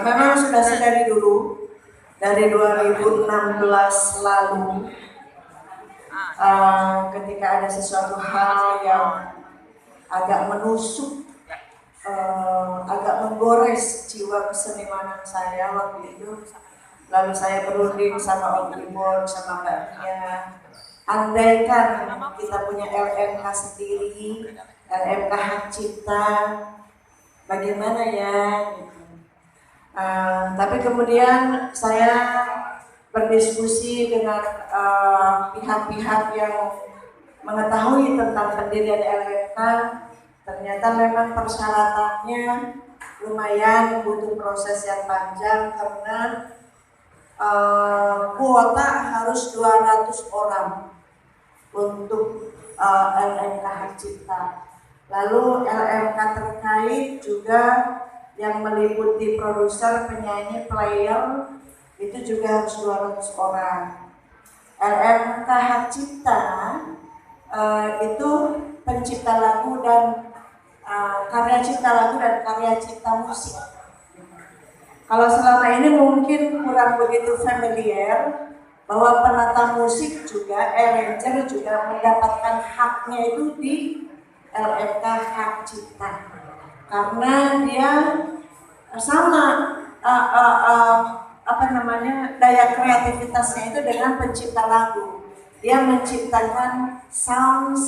Memang sudah dari dulu, dari 2016 lalu, ketika ada sesuatu hal yang agak menusuk, agak menggores jiwa kesenimanan saya waktu itu, lalu saya berunding sama Om Imon, sama Mbak Nia. Andaikan kita punya LMK sendiri, LMK Hak Cipta, bagaimana ya? Tapi kemudian saya berdiskusi dengan pihak-pihak yang mengetahui tentang pendirian LMK. Ternyata memang persyaratannya lumayan butuh proses yang panjang karena kuota harus 200 orang untuk LMK Hak Cipta. Lalu LMK terkait juga yang meliputi produser, penyanyi, player itu juga harus 200 orang. LMK Hak Cipta itu pencipta lagu dan karya cipta lagu dan karya cipta musik. Kalau selama ini mungkin kurang begitu familiar bahwa penata musik juga, arranger juga mendapatkan haknya itu di LMK Hak Cipta. Karena dia sama daya kreativitasnya itu dengan pencipta lagu. Dia menciptakan sound,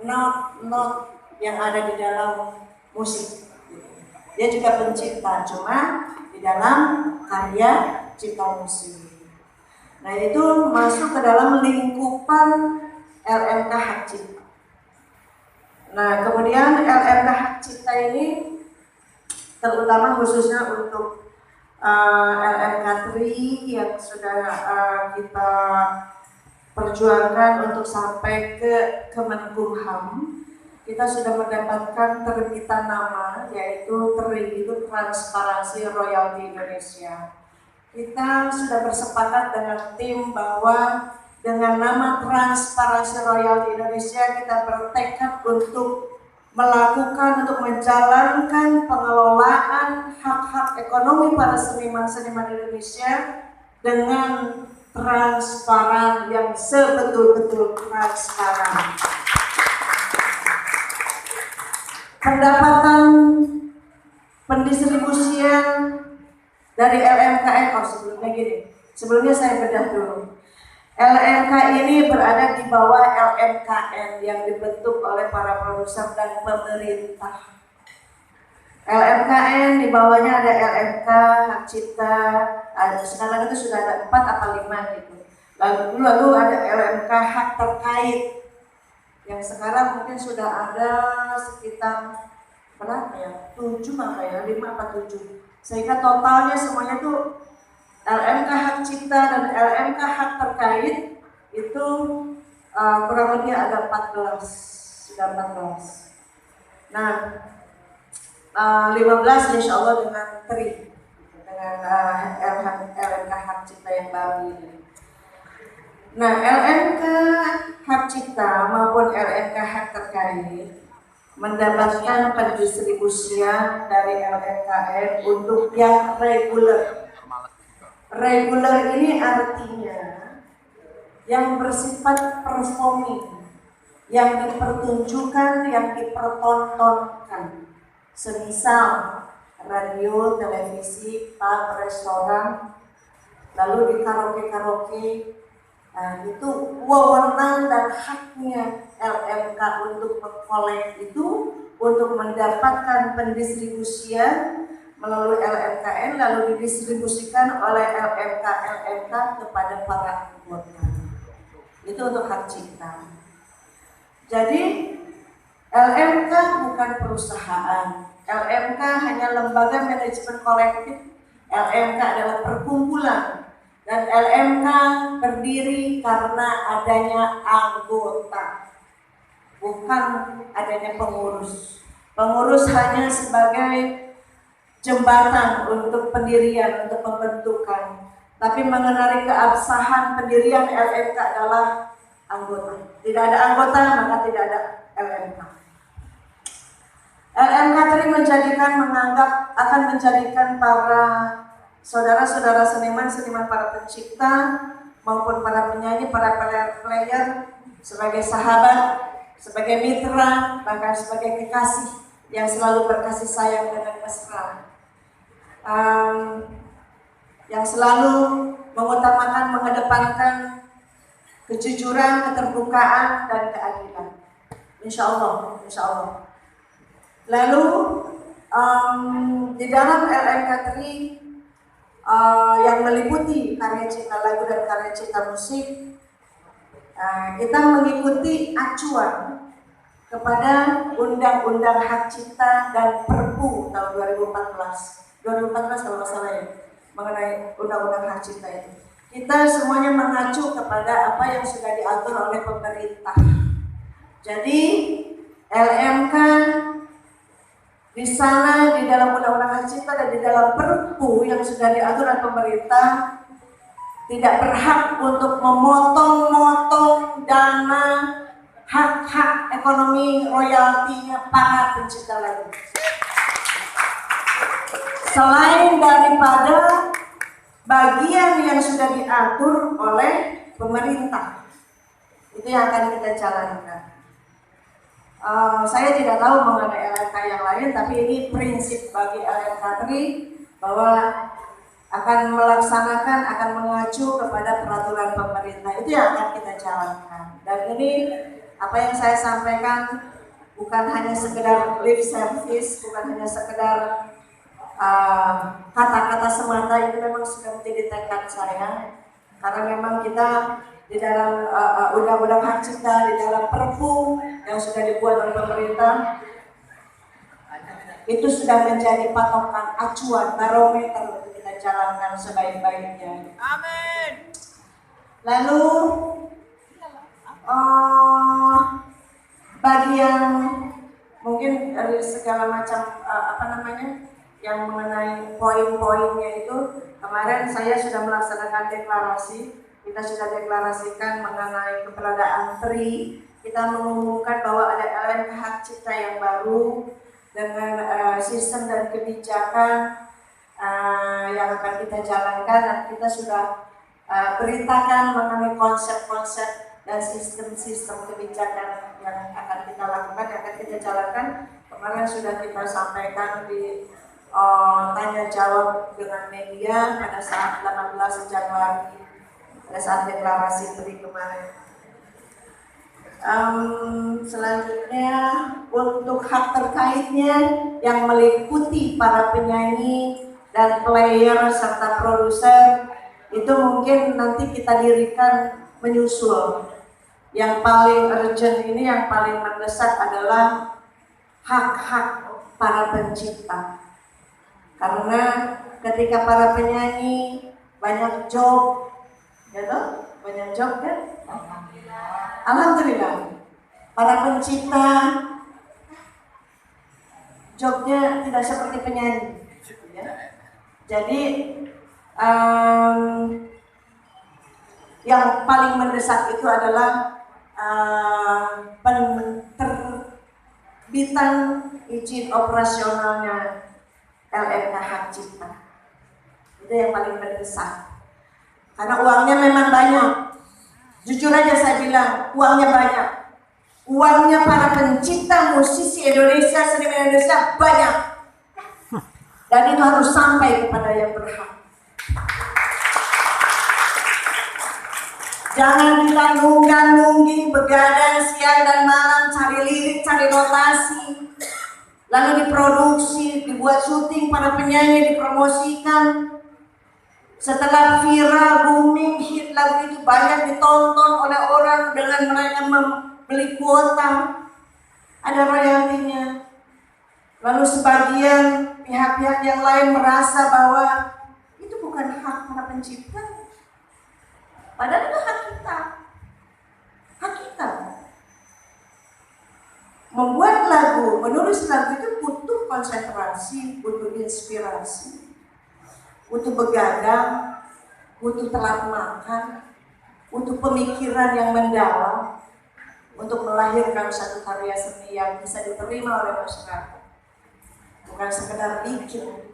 note yang ada di dalam musik. Dia juga pencipta, cuma di dalam karya cipta musik. Nah, itu masuk ke dalam lingkupan LMK Hak Cipta. Nah, kemudian LMK Hak Cipta ini terutama khususnya untuk LMK TRI yang sudah kita perjuangkan untuk sampai ke Kemenkumham. Kita sudah mendapatkan terbitan nama, yaitu TRI, itu Transparansi Royalti Indonesia. Kita sudah bersepakat dengan tim bahwa dengan nama Transparansi Royalti Indonesia kita bertekad untuk melakukan, untuk menjalankan pengelolaan hak-hak ekonomi para seniman-seniman Indonesia dengan transparan, yang sebetul-betul transparan. Pendapatan pendistribusian dari LMKN, sebelumnya saya bedah dulu. LMK ini berada di bawah LMKN yang dibentuk oleh para produser dan pemerintah. LMKN di bawahnya ada LMK Hak Cipta, sekarang itu sudah ada 4 atau 5 gitu. Lalu ada LMK Hak Terkait yang sekarang mungkin sudah ada sekitar berapa ya? 7 apa ya? 5 apa 7. Sehingga totalnya semuanya tuh LMK Hak Cipta dan LMK Hak Terkait itu kurang lebih ada 14, sudah 14. Nah, 15 insya Allah dengan TRI, dengan LMK Hak Cipta yang baru ini. Nah, LMK Hak Cipta maupun LMK Hak Terkait mendapatkan pendistribusian dari LMKN untuk yang reguler. Reguler ini artinya yang bersifat performing, yang dipertunjukkan, yang dipertontonkan. Semisal radio, televisi, pub, restoran, lalu di karaoke-karaoke. Nah, itu wewenang dan haknya LMK untuk mengkolek itu, untuk mendapatkan pendistribusian melalui LMKN, lalu didistribusikan oleh LMK kepada para anggota. Itu untuk hak cipta. Jadi LMK bukan perusahaan, LMK hanya lembaga manajemen kolektif. LMK adalah perkumpulan, dan LMK berdiri karena adanya anggota, bukan adanya pengurus. Pengurus hanya sebagai jembatan untuk pendirian, untuk pembentukan. Tapi mengenai keabsahan pendirian LMK adalah anggota. Tidak ada anggota, maka tidak ada LMK. LMK tadi akan menjadikan para saudara-saudara seniman para pencipta maupun para penyanyi, para player sebagai sahabat, sebagai mitra, bahkan sebagai kekasih yang selalu berkasih sayang dan mesra, yang selalu mengutamakan, mengedepankan kejujuran, keterbukaan, dan keadilan. Insya Allah, insya Allah. Lalu di dalam LMK3 yang meliputi karya cipta lagu dan karya cipta musik, kita mengikuti acuan kepada Undang-Undang Hak Cipta dan Perpu tahun 2014 kalau nggak salah ya, mengenai Undang-Undang Hak Cipta itu. Kita semuanya mengacu kepada apa yang sudah diatur oleh pemerintah. Jadi LMK di sana, di dalam Undang-Undang Hak Cipta dan di dalam Perpu yang sudah diatur oleh pemerintah, tidak berhak untuk memotong-motong dana hak-hak ekonomi royaltinya para pencipta lagu. Selain daripada bagian yang sudah diatur oleh pemerintah, itu yang akan kita jalankan. Saya tidak tahu mengenai LMK yang lain, tapi ini prinsip bagi LMK3 bahwa akan melaksanakan, akan mengacu kepada peraturan pemerintah. Itu yang akan kita jalankan. Dan ini apa yang saya sampaikan bukan hanya sekedar lip service, bukan hanya sekedar kata-kata semata, itu memang sudah menjadi tekad saya. Karena memang kita di dalam Undang-Undang Hak Cipta, di dalam Perpu yang sudah dibuat oleh pemerintah, itu sudah menjadi patokan, acuan, barometer untuk kita jalankan sebaik-baiknya. Amin. Lalu bagi yang mungkin dari segala macam yang mengenai poin-poinnya itu, kemarin saya sudah melaksanakan deklarasi. Kita sudah deklarasikan mengenai keberadaan TRI. Kita mengumumkan bahwa ada LMK Hak Cipta yang baru dengan sistem dan kebijakan yang akan kita jalankan, dan kita sudah beritakan mengenai konsep-konsep dan sistem-sistem kebijakan yang akan kita lakukan, yang akan kita jalankan. Kemarin sudah kita sampaikan di tanya jawab dengan media pada saat 18 Januari, pada saat deklarasi TRI kemarin. Selanjutnya untuk hak terkaitnya yang meliputi para penyanyi dan player serta produser, itu mungkin nanti kita dirikan menyusul. Yang paling urgent ini, yang paling mendesak adalah hak-hak para pencipta. Karena ketika para penyanyi banyak job, gitu, banyak job kan? Alhamdulillah. Para pencipta jobnya tidak seperti penyanyi. Ya. Jadi yang paling mendesak itu adalah penerbitan izin operasionalnya LMK Hak Cipta. Itu yang paling mendesak. Karena uangnya memang banyak. Jujur aja saya bilang, uangnya banyak. Uangnya para pencipta musisi Indonesia, seniman Indonesia banyak. Dan itu harus sampai kepada yang berhak. Jangan kita nunggang-nungging, begadang siang dan malam, cari lirik, cari notasi, lalu diproduksi, dibuat syuting para penyanyi, dipromosikan. Setelah viral, booming, hit lagu itu banyak ditonton oleh orang dengan mereka membeli kuota, ada royaltinya. Lalu sebagian pihak-pihak yang lain merasa bahwa itu bukan hak para pencipta, padahal itu hak kita. Hak kita. Membuat lagu, menulis lagu itu butuh konsentrasi, butuh inspirasi, butuh begadang, butuh telat makan, butuh pemikiran yang mendalam untuk melahirkan satu karya seni yang bisa diterima oleh masyarakat. bukan sekedar bikin.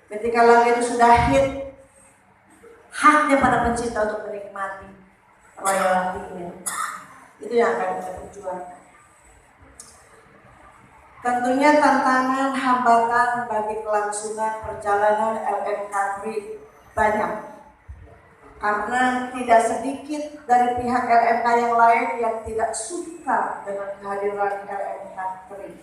Ketika lagu itu sudah hit, haknya para pencipta untuk menikmati royaltinya. Itu yang akan kita perjuangkan. Tentunya tantangan, hambatan bagi kelangsungan perjalanan LMK3 banyak. Karena tidak sedikit dari pihak LMK yang lain yang tidak suka dengan kehadiran LMK3.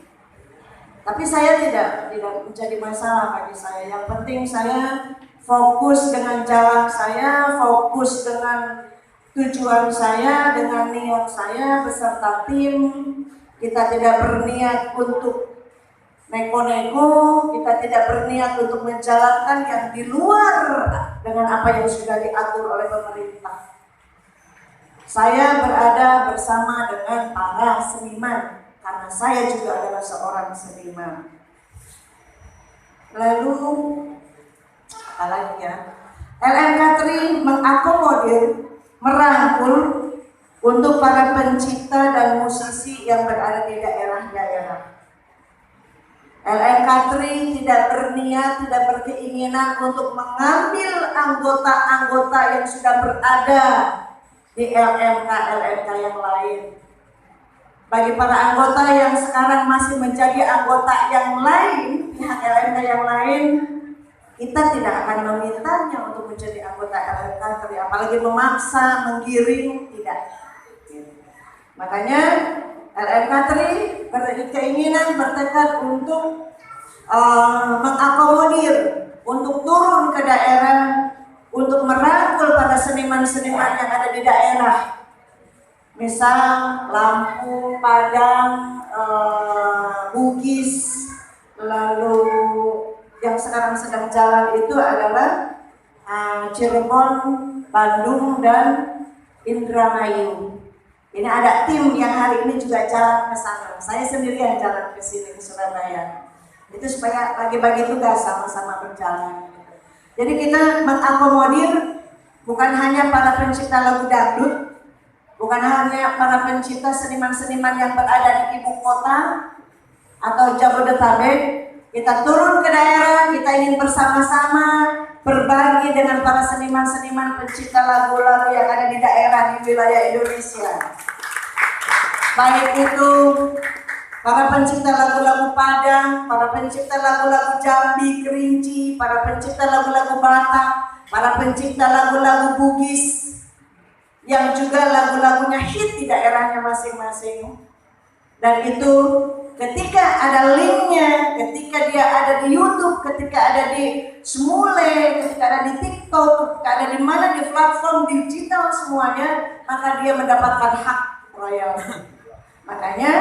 Tapi saya tidak menjadi masalah bagi saya. Yang penting saya fokus dengan jalan saya, fokus dengan tujuan saya, dengan niat saya beserta tim. Kita tidak berniat untuk neko-neko, kita tidak berniat untuk menjalankan yang di luar dengan apa yang sudah diatur oleh pemerintah. Saya berada bersama dengan para seniman, karena saya juga adalah seorang seniman. Lalu, apa lagi ya? LMK3 mengakomodir, merangkul untuk para pencipta dan musisi yang berada di daerah-daerah. LMK3 tidak berniat, tidak berkeinginan untuk mengambil anggota-anggota yang sudah berada di LMK yang lain. Bagi para anggota yang sekarang masih menjadi anggota yang lain, pihak LMK yang lain, kita tidak akan memintanya untuk menjadi anggota LMK3, apalagi memaksa, menggiring, tidak. Makanya LMK3 berkeinginan, bertekad untuk mengakomodir, untuk turun ke daerah, untuk merangkul para seniman-seniman yang ada di daerah. Misal Lampung, Padang, Bugis, lalu yang sekarang sedang jalan itu adalah Cirebon, Bandung, dan Indramayu. Ini ada tim yang hari ini juga jalan ke sana. Saya sendirian jalan ke sini, ke Surabaya. Itu supaya bagi-bagi tugas sama-sama berjalan. Jadi kita mengakomodir bukan hanya para pencipta lagu dangdut, bukan hanya para pencipta seniman-seniman yang berada di ibu kota atau Jabodetabek. Kita turun ke daerah, kita ingin bersama-sama berbagi dengan para seniman-seniman pencipta lagu-lagu yang ada di daerah di wilayah Indonesia. Baik itu para pencipta lagu-lagu Padang, para pencipta lagu-lagu Jambi, Kerinci, para pencipta lagu-lagu Batak, para pencipta lagu-lagu Bugis, yang juga lagu-lagunya hit di daerahnya masing-masing. Dan itu ketika ada linknya, ketika dia ada di YouTube, ketika ada di Smule, ketika ada di TikTok, ketika ada di mana di platform digital semuanya, maka dia mendapatkan hak royal. Makanya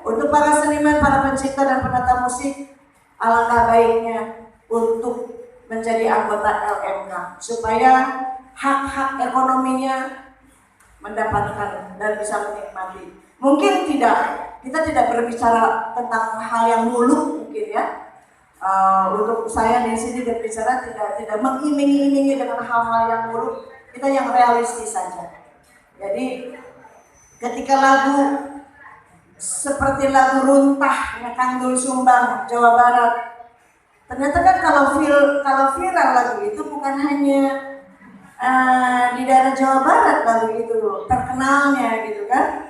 untuk para seniman, para pencipta dan penata musik, alangkah baiknya untuk menjadi anggota LMK supaya hak-hak ekonominya mendapatkan dan bisa menikmati. Mungkin kita tidak berbicara tentang hal yang muluk mungkin ya. Untuk saya di sini berbicara tidak mengiming-imingi dengan hal-hal yang muluk, kita yang realistis saja. Jadi ketika lagu seperti lagu Runtah Kang Dul Sumbang Jawa Barat, ternyata kan kalau viral lagu itu bukan hanya di daerah Jawa Barat lagu itu terkenalnya gitu kan.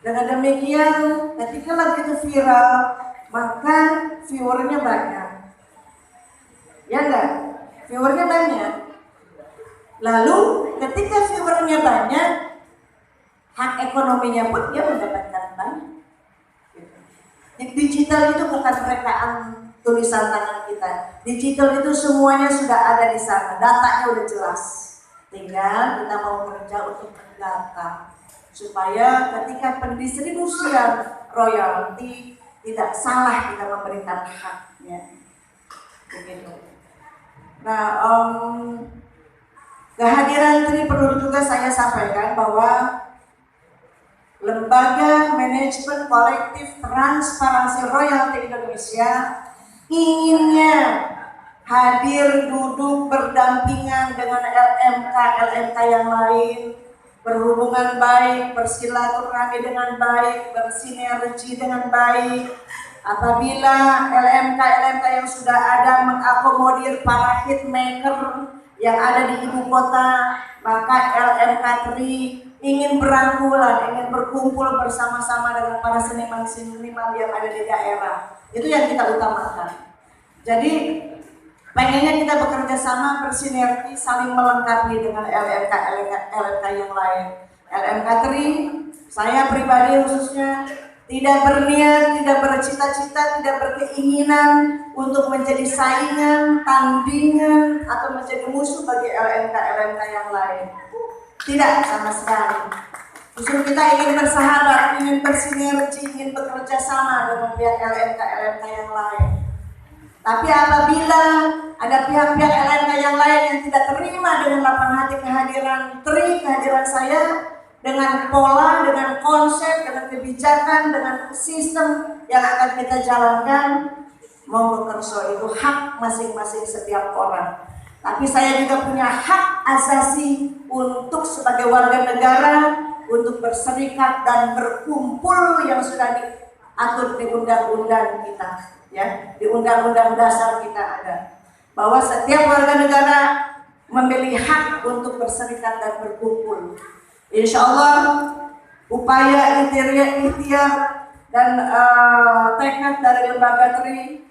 Dengan demikian ketika lagu itu viral, maka viewernya banyak, ya enggak? Viewernya banyak. Lalu ketika viewernya banyak, hak ekonominya pun dia mendapatkan banyak. Digital itu bukan rekaan tulisan tangan kita. Digital itu semuanya sudah ada di sana, datanya udah jelas. Tinggal kita mau kerja untuk mendata supaya ketika pendistribusian royalti tidak salah kita memberikan haknya. Begitu. Nah, kehadiran ini perlu juga saya sampaikan bahwa Lembaga Manajemen Kolektif Transparansi Royalti Indonesia inginnya hadir duduk berdampingan dengan LMK yang lain, berhubungan baik, bersilaturahmi dengan baik, bersinergi dengan baik, Apabila LMK yang sudah ada mengakomodir para hitmaker yang ada di ibu kota, maka LMK Tri ingin berangkulan, ingin berkumpul bersama-sama dengan para seniman-seniman yang ada di daerah. Itu yang kita utamakan. Jadi pengennya kita bekerja sama, bersinergi, saling melengkapi dengan LMK yang lain. LMK Tri, saya pribadi khususnya tidak berniat, tidak bercita-cita, tidak berkeinginan untuk menjadi saingan, tandingan, atau menjadi musuh bagi LMK yang lain. Tidak sama sekali. Justru kita ingin bersahabat, ingin bersinergi, ingin bekerja sama dengan pihak LMK yang lain. Tapi apabila ada pihak-pihak LMK yang lain yang tidak terima dengan lapang hati kehadiran saya, dengan pola, dengan konsep, dengan kebijakan, dengan sistem yang akan kita jalankan, monggo kerso, itu hak masing-masing setiap orang. Tapi saya juga punya hak asasi untuk sebagai warga negara untuk berserikat dan berkumpul yang sudah diatur di undang-undang kita, ya, di undang-undang dasar kita ada bahwa setiap warga negara memiliki hak untuk berserikat dan berkumpul. Insya Allah upaya ikhtiar dan tekad dari lembaga Tri,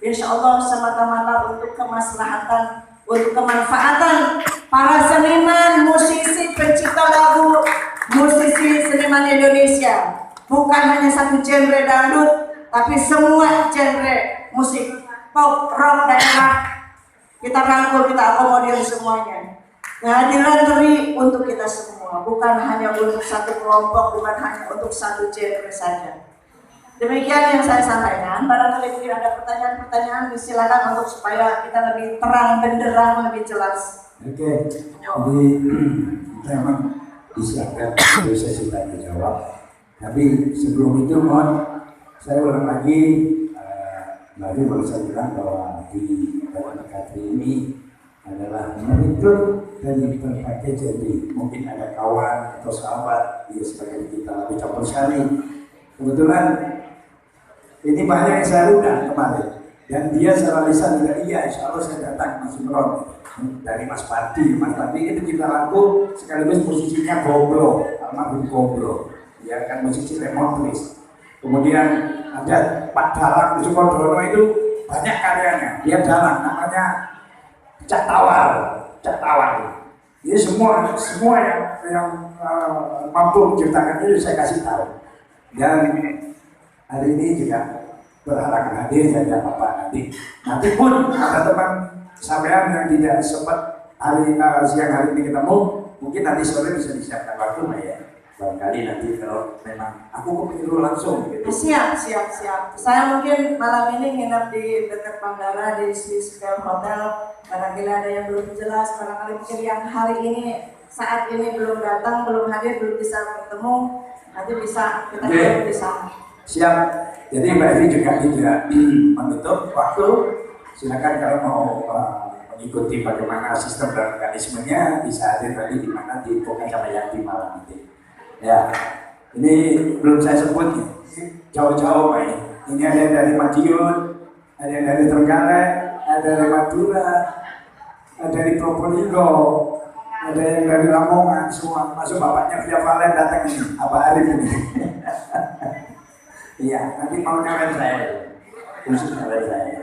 insya Allah semata-mata untuk kemaslahatan, untuk kemanfaatan para seniman, musisi, pencipta lagu, musisi seniman Indonesia. Bukan hanya satu genre dangdut, tapi semua genre musik, pop, rock, daerah. Kita rangkul, kita akomodir semuanya. Kehadiran Tri untuk kita semua, bukan hanya untuk satu kelompok, bukan hanya untuk satu genre saja. Demikian yang saya sampaikan. Barangkali mungkin ada pertanyaan-pertanyaan, silakan untuk supaya kita lebih terang benderang, lebih jelas. Oke, jadi memang disiapkan sesi tanya jawab. Tapi sebelum itu mohon saya ulang lagi, Mbak baru saya bilang bahwa di LMK ini adalah mengikut dari berbagai genre. Mungkin ada kawan atau sahabat, dia sebagai kita lebih campur sari. Kebetulan ini banyak yang saya undang kemarin, dan dia secara lisan juga iya, insya Allah saya datang Mas Imron dari Mas Padi itu kita laku sekaligus posisinya Goblo, almarhum Goblo, dia kan musisi Lemon Twist. Kemudian ada Pak Dalang di Sukodono, itu banyak karyanya, dia dalang namanya Cak Tawar. Jadi semua yang mampu menciptakan itu saya kasih tahu. Dan hari ini juga berharap hadir saja Bapak nanti. Nanti pun ada teman sampean yang tidak sempat siang hari ini ketemu, mungkin nanti sore bisa disiapkan waktu, Mbak ya. Barangkali nanti kalau memang aku kepingin langsung gitu. Siap. Saya mungkin malam ini nginep di dekat bandara di Swiss Hotel. Barangkali ada yang belum jelas, barangkali mungkin yang hari ini saat ini belum datang, belum hadir, belum bisa bertemu, nanti bisa kita ketemu di sana. Siap. Jadi Mbak Evi juga tidak menutup waktu. Silakan kalau mau mengikuti bagaimana sistem dan mekanismenya, bisa hadir tadi di mana di Pokoknya yang di malam ini. Ya, ini belum saya sebut nih, jauh-jauh Pak. Ini ada yang dari Madiun, ada yang dari Trenggalek, ada dari Madura, ada dari Probolinggo, ada yang dari Lamongan, semua masuk bapaknya Via Valen datang ini, Abah Arif ini. Iya, nanti mau nyalain saya, khusus nyalain saya.